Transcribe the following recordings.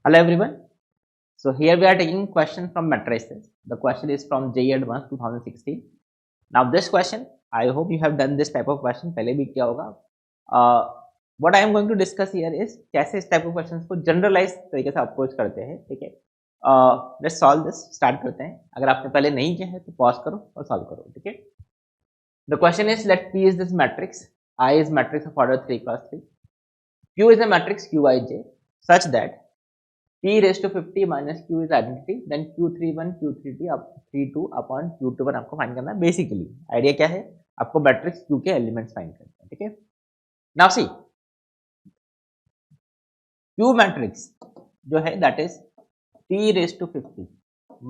Hello everyone. So here we are taking question from matrices. The question is from JEE Advanced 2016. Now this question, I hope you have done this type of question पहले भी किया होगा. What I am going to discuss here is कैसे इस type of questions को generalize तरीके से approach करते हैं, ठीक है? Let's solve this. Start करते हैं. अगर आपने पहले नहीं किया है तो pause करो और solve करो, ठीक है? The question is let P is this matrix, I is matrix of order 3 cross 3, Q is a matrix Qij such that P raised to 50 minus Q is identity, then Q31, Q32 up 32 upon Q21 आपको find करना है. Basically idea क्या है, आपको matrix Q के elements find करना है, ठीक है. नाउ सी Q मैट्रिक्स जो है that is P raised to 50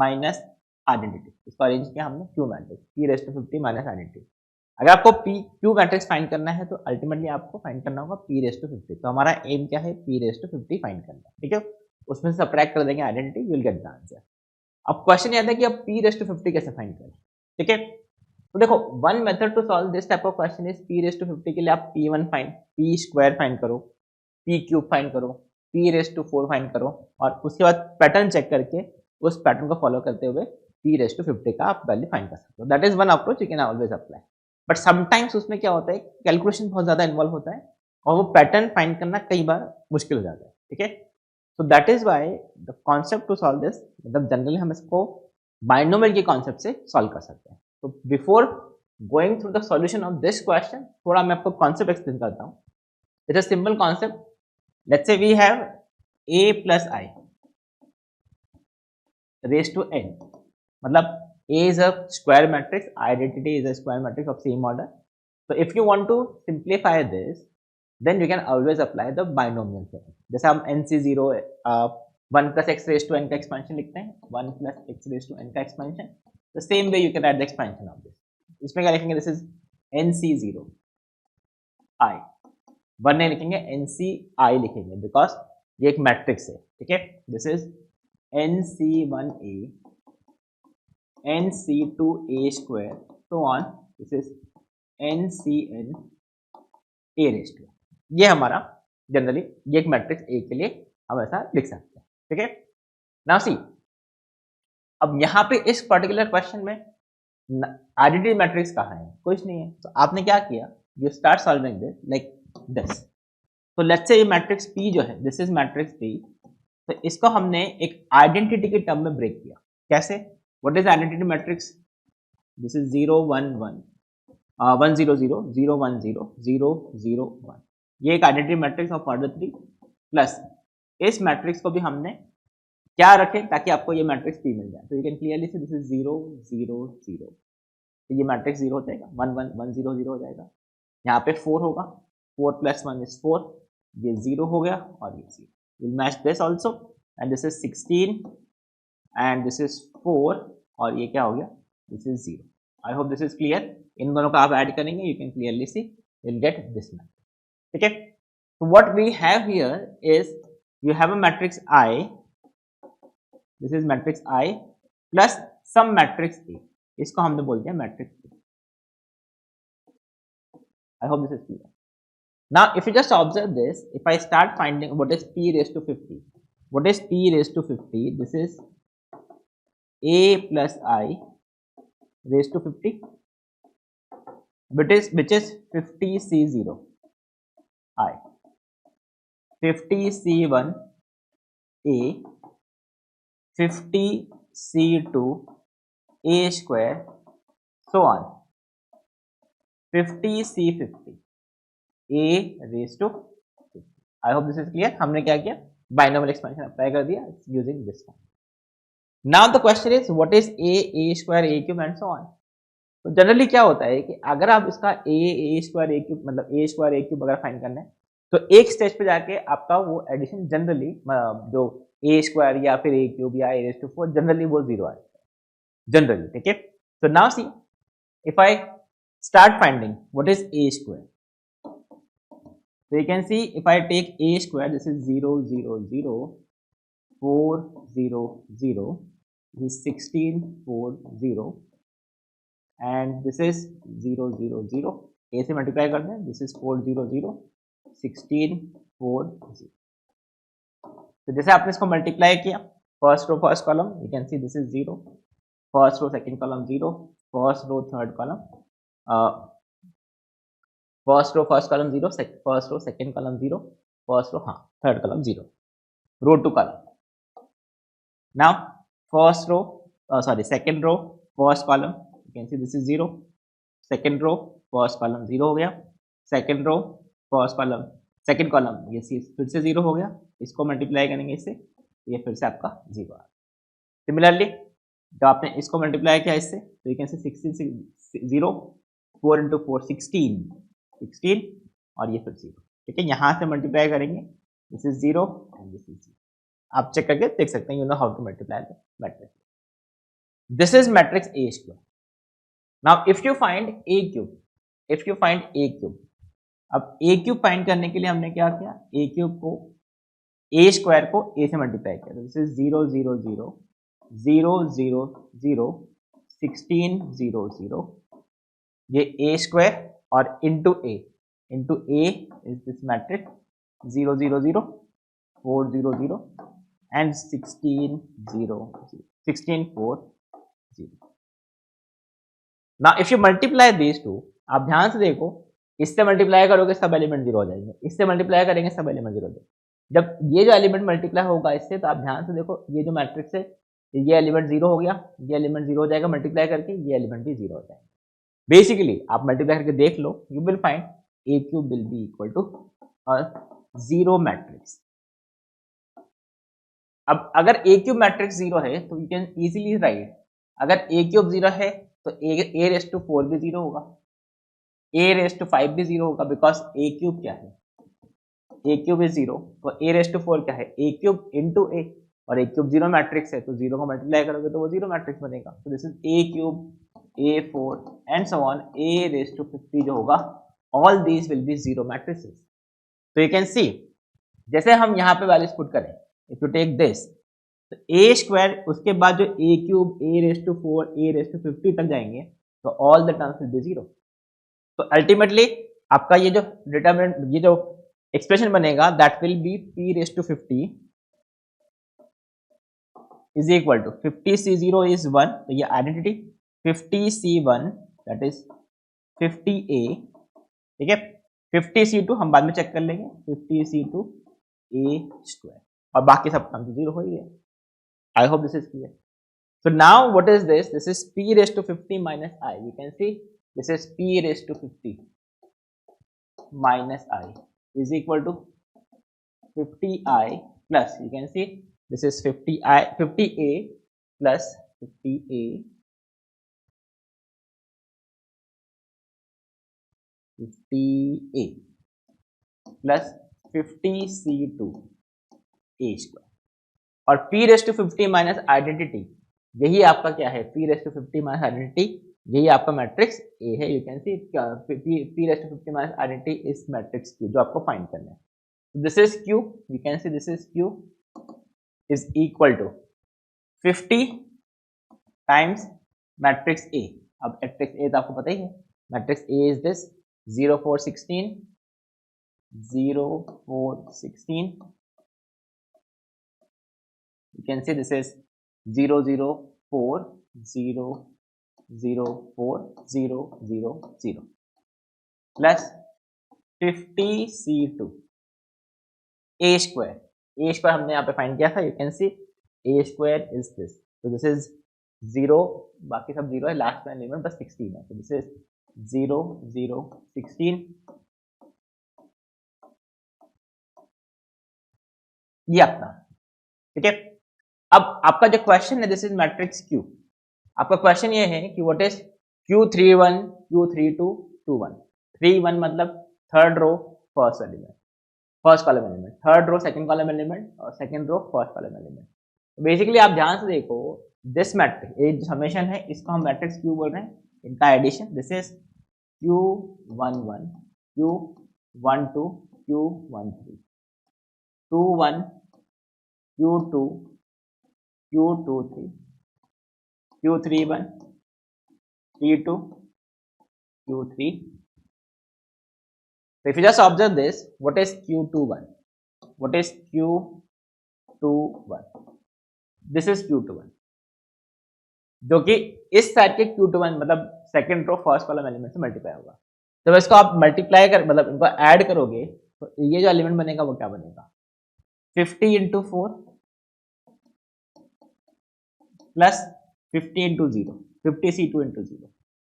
minus identity. इसको अरेंज किया हमने Q matrix P raised to 50 minus identity. अगर आपको Q मैट्रिक्स फाइंड करना है तो अल्टीमेटली आपको फाइंड करना होगा P raised to 50. तो हमारा एम क्या है, P raised to 50 फाइंड करना है, ठीक है. उसमें से सबट्रैक्ट कर देंगे identity, you will get the answer. अब क्वेश्चन ये आता है कि अब P raised to 50 कैसे फाइंड करें, ठीक है. तो देखो one method to solve this type of question is P raised to 50 के लिए आप P1 find, P square find करो, P क्यूब फाइंड करो, P raised to 4 फाइंड करो और उसके बाद पैटर्न चेक करके उस पैटर्न को फॉलो करते हुए P raised to 50 का आप वैल्यू फाइंड कर सकते हो. That is one approach you can always apply. But sometimes उसमें क्या होता है, कैलकुलेशन बहुत ज्यादा इन्वॉल्व होता है और वो पैटर्न फाइंड करना कई बार मुश्किल हो जाता है, ठीक है. So that is why the concept to solve this, मतलब जनरली हम इसको बाइनोमियल के कॉन्सेप्ट से सॉल्व कर सकते हैं. तो before going through the solution of this question थोड़ा मैं आपको कॉन्सेप्ट एक्सप्लेन करता हूँ. It's a simple concept. Let's say we have a plus I raised to n, मतलब a is a square matrix, identity is a square matrix of same order. So if you want to simplify this, then you can always apply the binomial theorem. जैसे हम NC0 1 plus x raised to n का expansion लिखते हैं, 1 plus x raised to n का expansion. The same way you can write the expansion of this. इसमें क्या लिखेंगे, this is NC0 I. 1 नहीं लिखेंगे, NCI लिखेंगे बिकॉज ये एक मैट्रिक्स है, ठीक है. This is NC1A, NC2A square, so on. This is NCN A raised to. ये हमारा जनरली ये एक मैट्रिक्स ए के लिए हम ऐसा लिख सकते हैं, ठीक है. नाउ सी, अब यहाँ पे इस पर्टिकुलर क्वेश्चन में आइडेंटिटी मैट्रिक्स कहाँ है, कुछ नहीं है. तो आपने क्या किया, you start solving this like this. तो लेट्स से ये मैट्रिक्स पी जो है, दिस इज मैट्रिक्स पी. तो इसको हमने एक आइडेंटिटी के टर्म में ब्रेक किया. कैसे, what is identity matrix, this is 0 1 1 1 0 0 0 1 0 0 0 1. ये एक identity matrix of order 3 plus इस मैट्रिक्स को भी हमने क्या रखें ताकि आपको ये मैट्रिक्स पी मिल जाए. तो यू कैन क्लियरली से दिस इज 0 0 0. तो ये मैट्रिक्स 0 हो जाएगा, 1 1 1 0 0 हो जाएगा. यहाँ पे 4 होगा, 4 प्लस 1 इज 4, ये 0 हो गया और ये 0. Will match this also and this is 16 and this is 4 और ये क्या हो गया, this is 0. I hope this is clear. इन दोनों का आप ऐड करेंगे, you can clearly see will get this matrix, ठीक है. तो what we have here is you have a matrix I, this is matrix I plus some matrix A. इसको हमने बोल दिया matrix A. I hope this is clear. Now, if you just observe this, if I start finding what is P raised to 50, what is P raised to 50? This is A plus I raised to 50, which is 50 C0 I, 50 C1 A, 50 C2 A square, so on, 50 C50 A raised to 50. I hope this is clear. हमने क्या किया, binomial expansion apply कर दिया using this form. Now the question is what is a square A cube and so on. तो generally क्या होता है कि अगर आप इसका ए स्क्वायर ए क्यूब मतलब ए स्क्वायर ए क्यूब अगर फाइंड करना है तो एक स्टेज पे जाके आपका वो एडिशन जनरली जो ए स्क्वायर या फिर ए क्यूब या ए रेज़ टू 4 जनरली वो 0 आ जाता है जनरली, ठीक है. तो now see, if I start finding what is a square, so you can see if I take a square, this is 0 0 0 4 0 0, this is 16 4 0 and this is 0 0 0. a से multiply करते हैं, this is 4 0 0 16 4 0. तो जैसे आपने इसको मल्टीप्लाई किया, first row first column, you can see this is 0, first row second column 0, first row third column, first row first column 0, first row second column 0, first row third column 0, row two column. Now first row second row first column, you can see this is 0, second row first column 0 हो गया, second row first column second column ये फिर से 0 हो गया, इसको multiply करेंगे इससे, ये फिर से आपका 0 आ गया. सिमिलरली जब आपने इसको मल्टीप्लाई किया इससे, तो यू कैन से 16 0, 4 into 4 16 और ये फिर 0. ठीक है, यहाँ से मल्टीप्लाई करेंगे, this is 0 and this is 0. आप चेक करके देख सकते हैं, you know how to multiply the matrix. This is matrix A square. Now if you find A cube, अब A cube फाइंड करने के लिए हमने क्या किया, A cube को A स्क्वायर को A से मल्टीप्लाई किया, तो दिस इज 0 0 0 0 0 0 16 0 0, ये A स्क्वायर और into A is this matrix 0 0 0 4 0 0 and 16 0 16 4 0. Now if you multiply these two, आप ध्यान से देखो, इससे मल्टीप्लाई करोगे सब एलिमेंट 0 हो जाएंगे, इससे मल्टीप्लाई करेंगे सब एलिमेंट 0 हो जाएंगे. जब ये जो एलिमेंट मल्टीप्लाई होगा इससे, तो आप ध्यान से देखो, ये जो मैट्रिक्स है, ये एलिमेंट 0 हो गया, ये एलिमेंट 0 हो जाएगा मल्टीप्लाई करके, ये एलिमेंट भी 0 हो जाएगा. बेसिकली आप मल्टीप्लाई करके देख लो, you will find A cube will be equal to 0 matrix. अब अगर A क्यूब मैट्रिक्स 0 है, तो यू कैन इजीली राइट, अगर A क्यूब 0 है तो A रेस टू 4 भी 0 होगा, A रेस टू 5 भी 0 होगा, बिकॉज A क्यूब क्या है, A क्यूब इज 0, तो A रेस टू 4 क्या है, A क्यूब इंटू A, और A क्यूब 0 मैट्रिक्स है, तो 0 को मल्टीप्लाई करोगे तो वो 0 मैट्रिक्स बनेगा. तो this is A cube A4 and so on, A raise to 50 जो होगा, all these will be 0 matrices. तो यू कैन सी, जैसे हम यहाँ पे वैल्यूज पुट करें, इफ यू टेक दिस, तो A स्क्वायर, उसके बाद जो A cube A raise to 4 A raise to 50 तक जाएंगे, तो all the terms will be 0. तो अल्टीमेटली आपका ये जो डिटरमिनेंट, ये जो एक्सप्रेशन बनेगा, that will be P raise to 50 is equal to 50C0 is 1, तो ये identity 50C1 that is 50A. ठीक है, 50C2 हम बाद में चेक कर लेंगे, 50C2 A स्क्वायर, और बाकी सब टर्म 0 हो ही है. I hope this is clear. So now what is this? This is P raised to 50 minus I. You can see this is P raised to 50 minus I is equal to 50I plus, you can see this is 50A plus 50A plus 50C2 A square. और P raise to 50 minus identity, यही आपका क्या है, P raise to 50 minus identity, यही आपका matrix A है. You can see P raise to 50 minus identity इस matrix Q जो आपको फाइंड करना है. This is Q, you can see this is Q is equal to 50 times matrix A. अब matrix A तो आपको पता ही है, matrix A is this 0 4 16 0 4 16. You can see this is 0 0 4 0 0 4 0 0 0 plus 50C2 A square. A square हमने यहाँ पे find किया था, you can see A square is this, so this is 0, बाकी सब 0 है, लास्ट में एलिमेंट बस 16 है, so this is 0 0 16. ये अपना, ठीक है. अब आपका जो क्वेश्चन है, दिस इज मैट्रिक्स Q. आपका क्वेश्चन ये है कि व्हाट इज Q31 Q32 21. 31 मतलब third row first element, first column element, third row second column element, और second row first column element. Basically आप ध्यान से देखो, दिस मैट्रिक्स, ये समेशन है, इसको हम मैट्रिक्स Q बोल रहे हैं, इनका addition. This is Q11 Q12 Q13 21 Q2 Q23 Q31 Q2 Q3. So if you just observe this, what is Q21? What is Q21? Two one, this is Q two one, जो कि इस side के Q two one मतलब second row first column element से multiply होगा। तो इसको आप मल्टीप्लाई कर मतलब इनको ऐड करोगे तो ये जो एलिमेंट बनेगा वो क्या बनेगा, 50 into 4 plus 50 into 0, 50C2 into 0,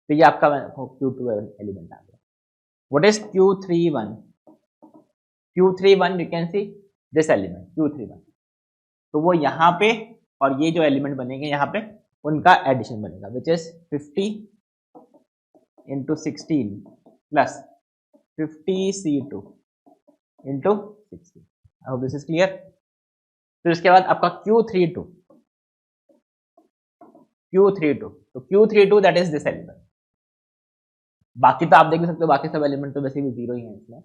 तो ये आपका Q2 एलिमेंट आ गया। What is Q31? Q31 you can see this element Q31, तो वो यहाँ पे और ये जो एलिमेंट बनेंगे यहाँ पे उनका एडिशन बनेगा, which is 50 into 16 plus 50C2 into 16। I hope this is clear. फिर उसके बाद आपका Q32, तो Q32 that is this element. बाकी तो आप देख भी सकते हो, बाकी सब एलिमेंट तो वैसे भी जीरो ही है इसमें।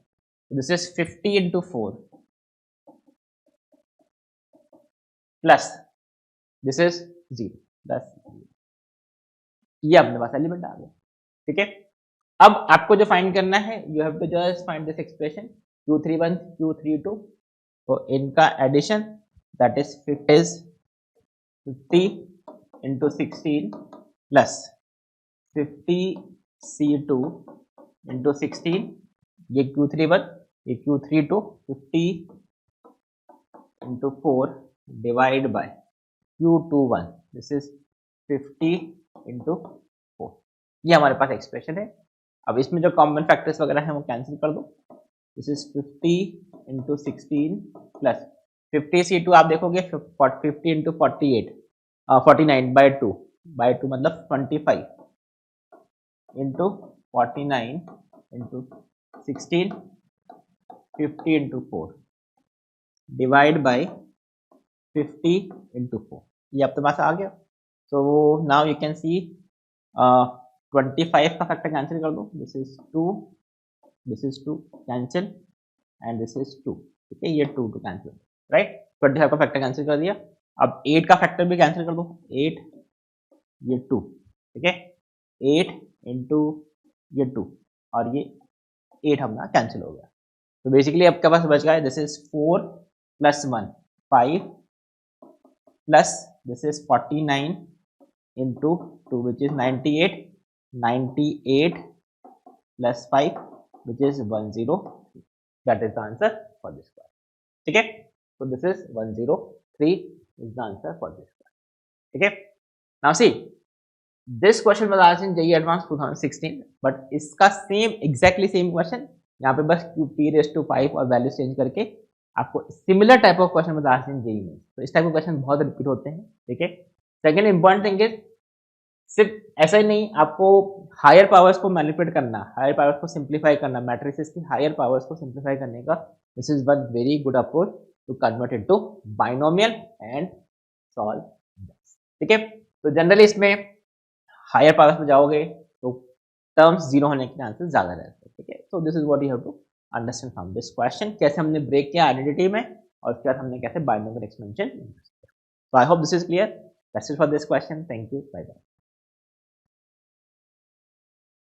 This is 50 into 4 plus this is 0 plus, ये अपने पास एलिमेंट आ गया। ठीक है, अब आपको जो फाइंड करना है, you have to just find this expression Q31 Q32, तो इनका addition that is 50 into 16 plus 50C2 into 16, ये Q31 ये Q32, 50 into 4 divide by Q21, this is 50 into 4, ये हमारे पास एक्सप्रेशन है। अब इसमें जो कॉमन फैक्टर्स वगैरह हैं वो कैंसिल कर दो, this is 50 into 16 plus 50C2 आप देखोगे 50 इंटू 48 49 बाई टू मतलब 25 into 49 into 16 50 into 4 divide by 50 into 4, ये आपके पास आ गया। सो नाउ यू कैन सी 25 का फैक्टर कैंसिल कर दो, this is 2 cancel and this is 2, ठीक है, ये 2 कैंसिल, राइट। 25 का फैक्टर कैंसिल कर दिया। अब 8 का फैक्टर भी कैंसिल कर दो, 8 ये 2, ठीक है, 8 इंटू ये 2 और ये 8 हमारा कैंसिल हो गया। तो बेसिकली आपके पास बच गया this is 4 plus 1 5 plus this is 49 into 2 which is 98 plus 5 which is 103, that is the answer for this question. ठीक है, so this is 103 is the answer for this question. ठीक है, now see this question was asked in JEE Advanced 2016, but इसका exactly same question, यहाँ पे बस p raised to 5 और value change करके आपको similar type of question was asked in JEE में। तो इस टाइप के क्वेश्चन बहुत रिपीट होते हैं। ठीक है, सेकेंड इंपॉर्टेंट थिंग इज सिर्फ ऐसा ही नहीं, आपको हायर पावर्स को मैनिपुलेट करना, हायर पावर्स को सिंप्लीफाई करना, मैट्रिसेस की हायर पावर्स को सिंप्लीफाई करने का this is one very good approach to convert into binomial and solve this. ठीक है, तो जनरली इसमें हायर पावर्स में जाओगे तो टर्म्स जीरो होने के चांसेस ज्यादा रहते हैं। ठीक है, so this is what you have to understand from this question, कैसे हमने ब्रेक किया आइडेंटिटी में और उसके बाद हमने कैसे binomial expansion. So I hope this is clear. That's it for this question, thank you, bye bye.